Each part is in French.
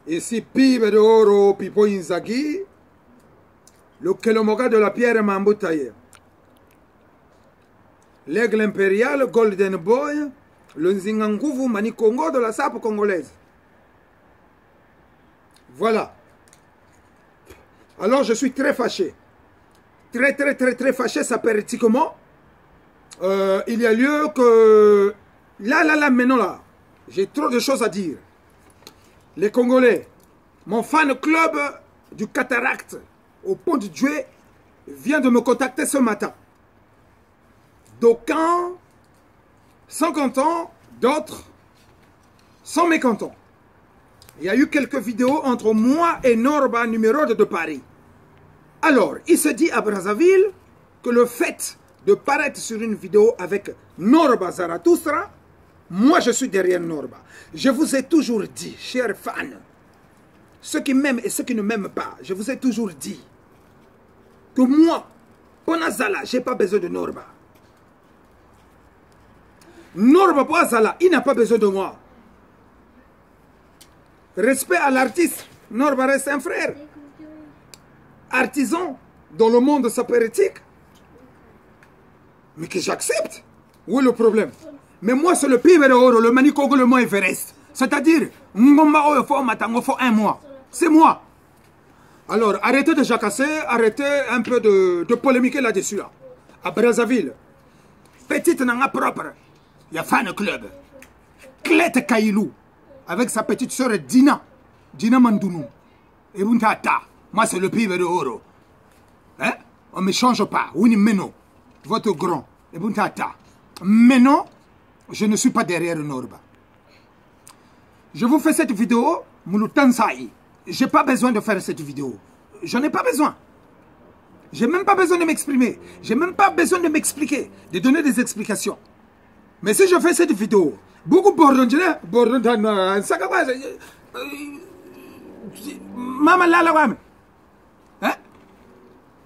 Ici, Pibe de Oro, Pipo Inzaghi, le Kelomoga de la pierre Mamboutaye, l'aigle impérial, Golden Boy, le Nzinganguvu Manikongo de la sape congolaise. Voilà. Alors, je suis très fâché. Très fâché, sapéristiquement. Il y a lieu que... Là, maintenant, là, j'ai trop de choses à dire. Les Congolais, mon fan club du Cataracte au Pont de Dieu vient de me contacter ce matin. D'aucuns sont contents, d'autres sont mécontents. Il y a eu quelques vidéos entre moi et Norba, numéro 2 de Paris. Alors, il se dit à Brazzaville que le fait de paraître sur une vidéo avec Norba Zarathustra, moi je suis derrière Norba. Je vous ai toujours dit, chers fans, ceux qui m'aiment et ceux qui ne m'aiment pas, je vous ai toujours dit que moi, Ponazala, je n'ai pas besoin de Norba. Norba Ponazala, il n'a pas besoin de moi. Respect à l'artiste, Norba reste un frère. Artisan dans le monde sapéritique. Mais que j'accepte. Où est le problème? Mais moi, c'est le Pibe de Oro, le Manikongo, le Mont Everest. C'est-à-dire, il faut un mois. C'est moi. Alors, arrêtez de jacasser, arrêtez un peu de polémiquer là-dessus. Là. À Brazzaville, petite nanga propre, il y a fan club. Clete Kailou, avec sa petite soeur Dina Mandounou. Et Buntata, moi c'est le Pibe de Oro. Hein? On ne me change pas. Winnie Meno, votre grand. Et Buntata. Meno, je ne suis pas derrière Norba. Je vous fais cette vidéo, Mouloutan Saï. Je n'ai pas besoin de faire cette vidéo. Je n'en ai pas besoin. Je n'ai même pas besoin de m'exprimer. Je n'ai même pas besoin de m'expliquer, de donner des explications. Mais si je fais cette vidéo, beaucoup de Maman Lalawam. Hein?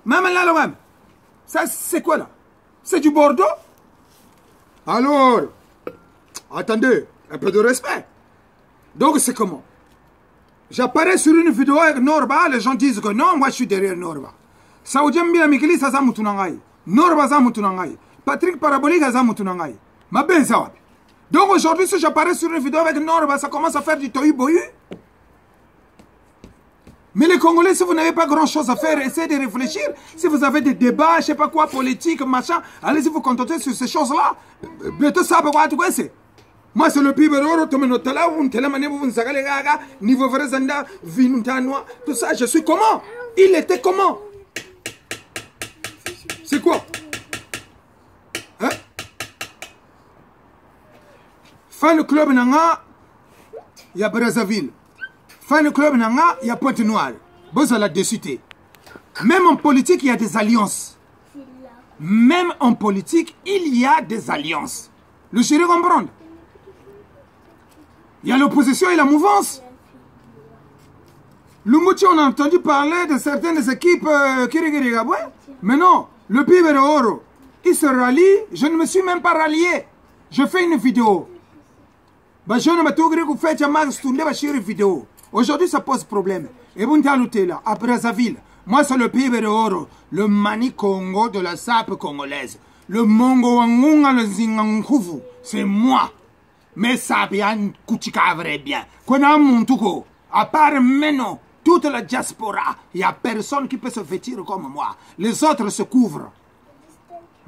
Maman Lalawam. Ça, c'est quoi là? C'est du Bordeaux? Alors, attendez, un peu de respect. Donc, c'est comment? J'apparais sur une vidéo avec Norba, les gens disent que non, moi je suis derrière Norba. Saoudien Milamikili, ça Zamutunangai. Norba Zamutunangai. Patrick Parabolique, Zamutunangai. Ma ben Zawab. Donc aujourd'hui, si j'apparais sur une vidéo avec Norba, ça commence à faire du tohu-bohu. Mais les Congolais, si vous n'avez pas grand-chose à faire, essayez de réfléchir. Si vous avez des débats, je ne sais pas quoi, politique, machin, allez-y vous contenter sur ces choses-là. Bientôt ça, quoi, tu sais. Moi, c'est le Pibe de Oro, niveau vrai zanda, vinutanois, tout ça, je suis comment? Il était comment? C'est quoi? Hein? Fan club nanga, il y a Brazzaville. Fan club nanga, il y a Pointe-Noire. Vous allez décider. Même en politique, il y a des alliances. Même en politique, il y a des alliances. Le chéri comprendre. Il y a l'opposition et la mouvance. Lumbuchi, on a entendu parler de certaines équipes Kirigirigabwe. Mais non, le Pibe de Oro, il se rallie. Je ne me suis même pas rallié. Je fais une vidéo. Aujourd'hui, ça pose problème. Et là, à Brazzaville, moi, c'est le Pibe de Oro, le Manikongo de la sape congolaise. Le Mongo Wangunga, le Zingankuvu. C'est moi. Mais ça bien Kouchika vrai bien. Qu'on a mon touko. À part maintenant, toute la diaspora, il n'y a personne qui peut se vêtir comme moi. Les autres se couvrent.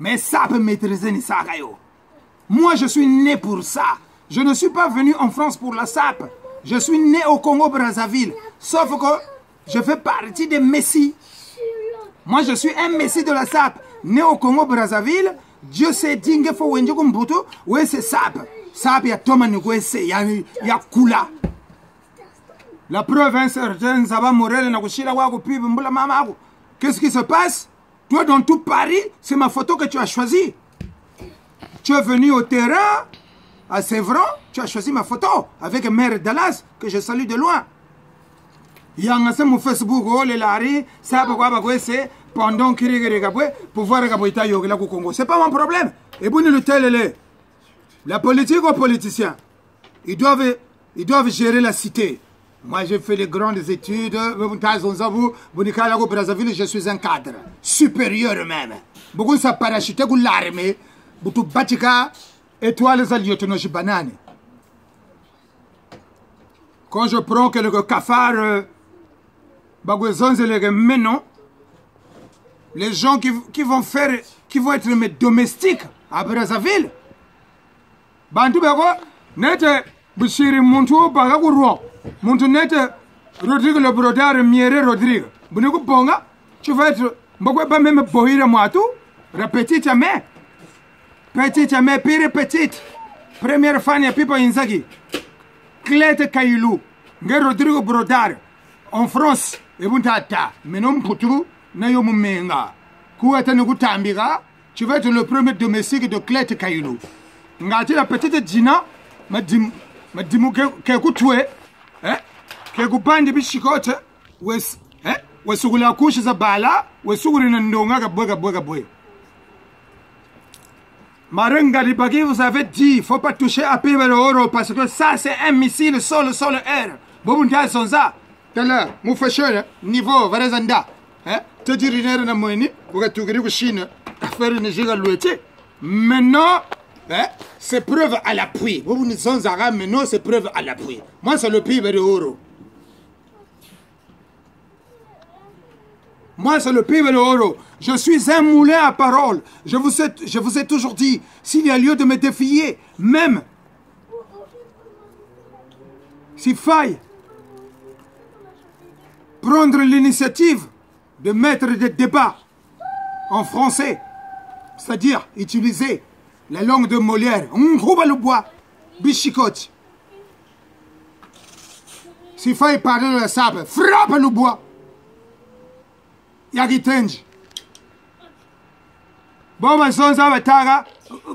Mais ça peut maîtriser les sagayo. Moi, je suis né pour ça. Je ne suis pas venu en France pour la sape. Je suis né au Congo-Brazzaville. Sauf que je fais partie des messies. Moi, je suis un messie de la sape. Né au Congo-Brazzaville, Dieu sait dingue fo wenje kumbutu, ouais c'est sape. Sape ya Thomas Nguese, ya Kula. La preuve, un certain Zaba Morel na kushila wako pibe mbula mama ako. Qu'est-ce qui se passe? Toi, dans tout Paris, c'est ma photo que tu as choisie. Tu es venu au terrain, à Sévran, tu as choisi ma photo avec Mère Dallas, que je salue de loin. Yangase mon Facebook, oh les lari, ça pourquoi c'est pendant que pouvoir Gaboita Yogla au Congo. C'est pas mon problème. Et vous ne le tellez. La politique aux politiciens, ils doivent gérer la cité. Moi, j'ai fait de grandes études. Brazzaville, je suis un cadre. Supérieur même. Beaucoup ça parachuté pour l'armée. Beaucoup batika étoiles à lieutenant banane. Quand je prends quelques cafards, les gens qui vont être mes domestiques à Brazzaville. Bantu bako nete bishiri muntu baga kurwa. Muntu nete Rodrigue le brodeur Miere Rodrigue. Buniku bonga, tu vas être mbokwe ba même bohira mwatu. Petite amé. Petite amé pire petite. Première fan ya pipa inzagi. Clete Kailou. Nge Rodrigue brodeur en France ebuntata menom puturu na yo mumenga. Kuata nukutambika, tu vas être le premier domestique de Clete Kailou. Ngati la petite Dina madimu ke kutwe ke kupandi bishikote wesugula kushi za bala wesuguri na ndonga kabwe Marenga Ribagui vous avez dit il faut pas toucher à Pibere Oro parce que ça c'est un missile sol air bobunta sonza tala mu fashion niveau varezanda te dirinere na moini ukatugiri kushina affaire ni jiga luete maintenant c'est preuve à l'appui. Vous nous sommes arabes, mais non, c'est preuve à l'appui. Moi, c'est le pays de Oro. Moi, c'est le pays de Oro. Je suis un moulin à parole. Je vous ai toujours dit, s'il y a lieu de me défier, même s'il faille prendre l'initiative de mettre des débats en français, c'est-à-dire utiliser la langue de Molière, le bois, bichicote. S'il faut parler de la sable, frappe le bois. Yagitenj. Bon, ma son Zavatara,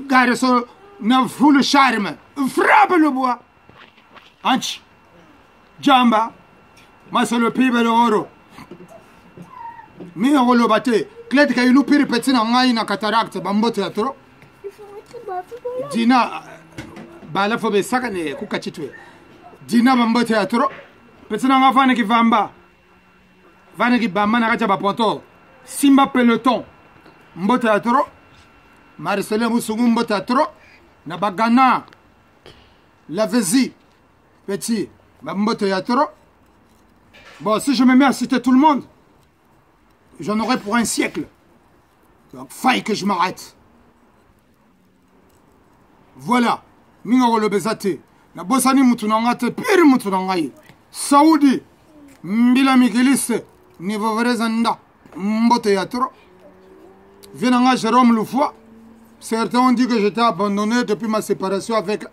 garçon, n'a fou le charme. Frappe le bois. Anch. Jamba. Moi, c'est le pays de l'oro. Mais on le battait. Clé de Kailou, pire petit, na cataracte, bambo théâtre. Dina bala fobe sakane kukachitwe Dina bambote atro petina ngafane ki vamba vane ki bamba na kacha bapoto Simba peloton mbote atro Marcelo Musungu mbote atro na bagana la vezi petit bambote atro. Bon, si je me mets à citer tout le monde, j'en aurai pour un siècle. Donc faille que je m'arrête. Voilà, minga le bezate. Na bosani mutu na ngate pire mutu na ngai. Saudi mbila mikiliste niveau vrezanda mbote ya tro. Viens Jérôme Loufoua. Certains ont dit que j'étais abandonné depuis ma séparation avec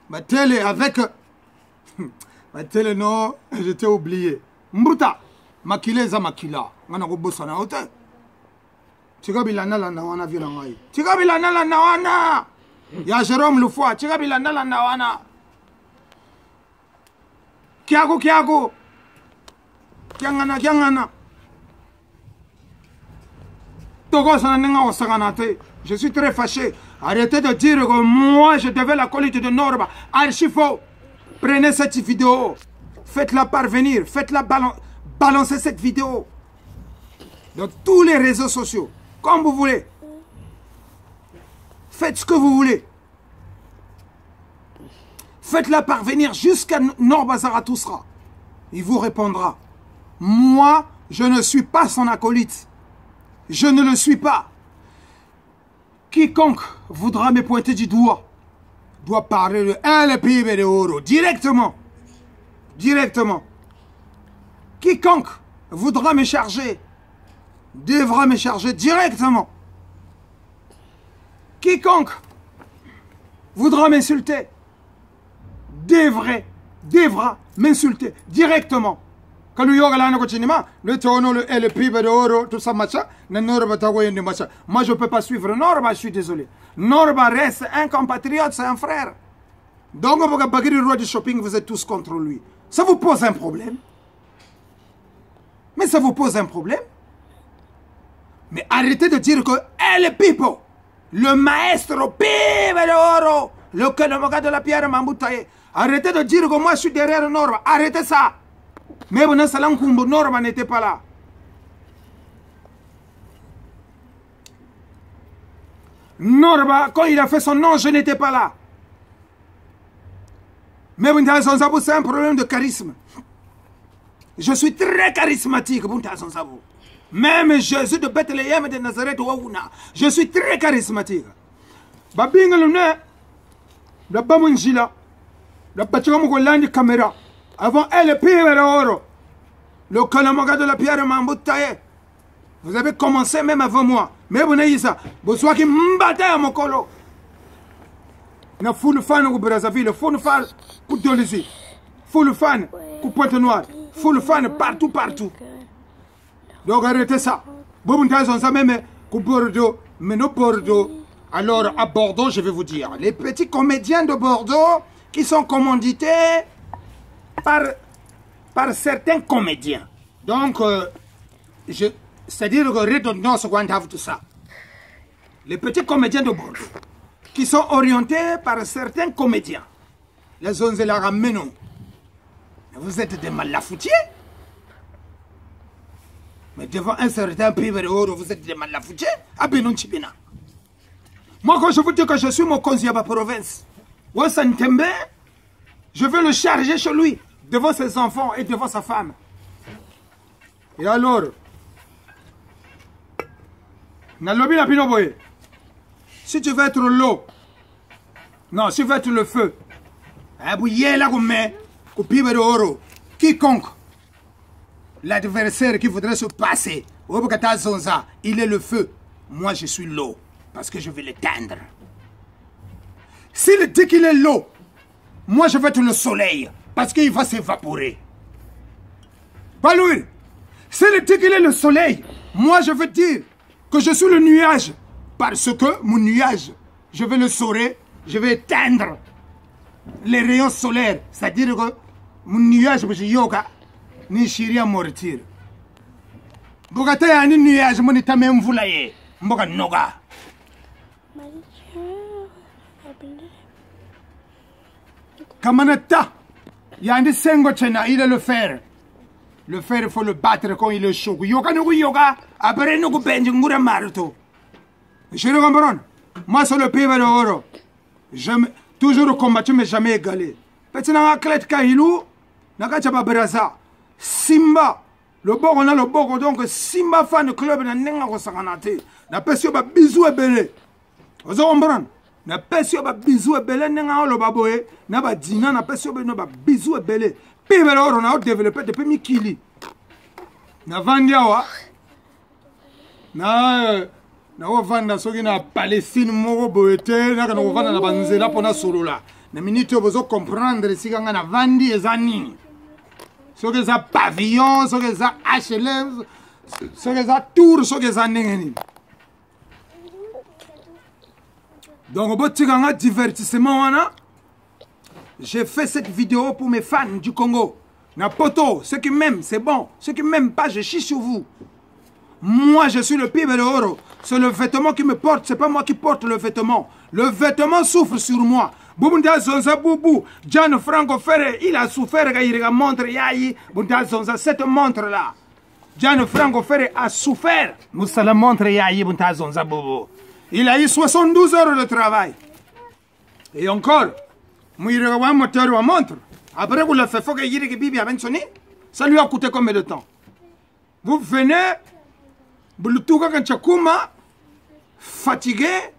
ma télé, ma télé non, j'étais oublié. Mbuta, makile za makila. Ngana ko bosana hote. Tigabilana la nawana vila ngai. Tigabilana la nawana. Ya Jérôme Loufoua, tigabilana la nawana. Kiago. Kiangana. Je suis très fâché. Arrêtez de dire que moi je devais la colite de Norba. Archi faux. Prenez cette vidéo. Faites-la parvenir. Faites-la balancer cette vidéo dans tous les réseaux sociaux. Comme vous voulez. Faites ce que vous voulez. Faites-la parvenir jusqu'à Norba Zarathustra. Il vous répondra. Moi, je ne suis pas son acolyte. Je ne le suis pas. Quiconque voudra me pointer du doigt doit parler de LPB de Oro directement. Quiconque voudra me charger devra me charger directement. Quiconque voudra m'insulter devra m'insulter directement. Quand nous le tono, le LPB de Oro, tout ça, machin, moi je ne peux pas suivre Norba, je suis désolé. Norba reste un compatriote, c'est un frère. Donc, on va le roi du shopping, vous êtes tous contre lui. Ça vous pose un problème? Mais ça vous pose un problème? Mais arrêtez de dire que El Pipo, le maestro Pibe de Oro, le Kenamoga de la pierre m'emboutaillé. Arrêtez de dire que moi je suis derrière Norba. Arrêtez ça. Mais bon, Salam Kumbo, Norba n'était pas là. Norba, quand il a fait son nom, je n'étais pas là. Mais Bunta Zonzabou, c'est un problème de charisme. Je suis très charismatique, Bunta Zonzabou. Même Jésus de Bethléem et de Nazareth, je suis très charismatique. Babingalune, la Bamunjila, la Pachamokolandi caméra. Avant elle, le pire oro. Le Kalamoga de la pierre m'emboutaillé. Vous avez commencé même avant moi. Mais vous n'avez ça. Vous soyez qui m'battez à mon colo. Na full fan au Brazzaville, full fan pour Dolisie, full fan pour Pointe-Noire, full fan partout, partout. Donc arrêtez ça. Bon, ça même pour Bordeaux, mais non Bordeaux. Alors à Bordeaux, je vais vous dire, les petits comédiens de Bordeaux qui sont commandités par certains comédiens. Donc, c'est-à-dire que redondance, tout ça. Les petits comédiens de Bordeaux qui sont orientés par certains comédiens. Les zones la ramènent. Vous êtes des malafoutiers. Mais devant un certain pays, vous êtes des malafoutiers. Moi, quand je vous dis que je suis mon conseiller à ma province, je vais le charger chez lui, devant ses enfants et devant sa femme. Et alors, si tu veux être l'eau, non, si tu veux être le feu, quiconque, l'adversaire qui voudrait se passer, il est le feu. Moi, je suis l'eau, parce que je vais l'éteindre. S'il dit qu'il est l'eau, moi, je vais être le soleil, parce qu'il va s'évaporer. Pas lui. S'il dit qu'il est le soleil, moi, je veux dire que je suis le nuage. Parce que mon nuage, je vais le saurer, je vais éteindre les rayons solaires. C'est-à-dire que mon nuage, je yoga, ni chiria mortir. Bogata ya ni nuage, mon état même vous l'aïe. Mboga noga. Kamanata, il y a un sengo tchena, il est le fer. Le fer, il faut le battre quand il est chaud. Yoga no yoga, après nous benji ngura marto. Je le comprends. Moi, c'est le pays de l'oro. Toujours combattu, mais jamais égalé. Petit dans la clé de Kahilou, Nakachaba Braza, Simba, le bord, on a le bord, donc Simba fan club, n'a pas de n'a pas de bisous et belé. Vous comprenez? N'a pas de bisous et belé, n'a pas de baboé, n'a pas de dîner, n'a pas de bisous et belé. Pays de l'oro, on a développé depuis Mikili. N'a vendiawa. Na ovanda soki na Palestine moko boete na kana ovanda na banzela pona solola na minute bozo comprendre sika nga na vandi ezani soki za pavillon soki za HLM soki za tour soki za ndengeni. Donc botika nga divertissement wana. J'ai fait cette vidéo pour mes fans du Congo. Na poto, ceux qui m'aiment, c'est bon. Ceux qui m'aiment pas, je chie sur vous. Moi, je suis le pibe de oro. C'est le vêtement qui me porte. C'est pas moi qui porte le vêtement. Le vêtement souffre sur moi. Bubunda Zonza Boubou, Gian Franco Ferre, il a souffert quand il a montré Yahi. Bunda Zonza, cette montre-là. Gian Franco Ferre a souffert. Moussa la montre Yahi, Bunda Zonza Boubou. Il a eu 72 heures de travail. Et encore, il a eu un moteur ou un montre. Après, vous l'avez fait, faut qu'il y ait des bibi à mentionner. Ça lui a coûté combien de temps? Vous venez. Bulutuka Kanchakuma, fatigué,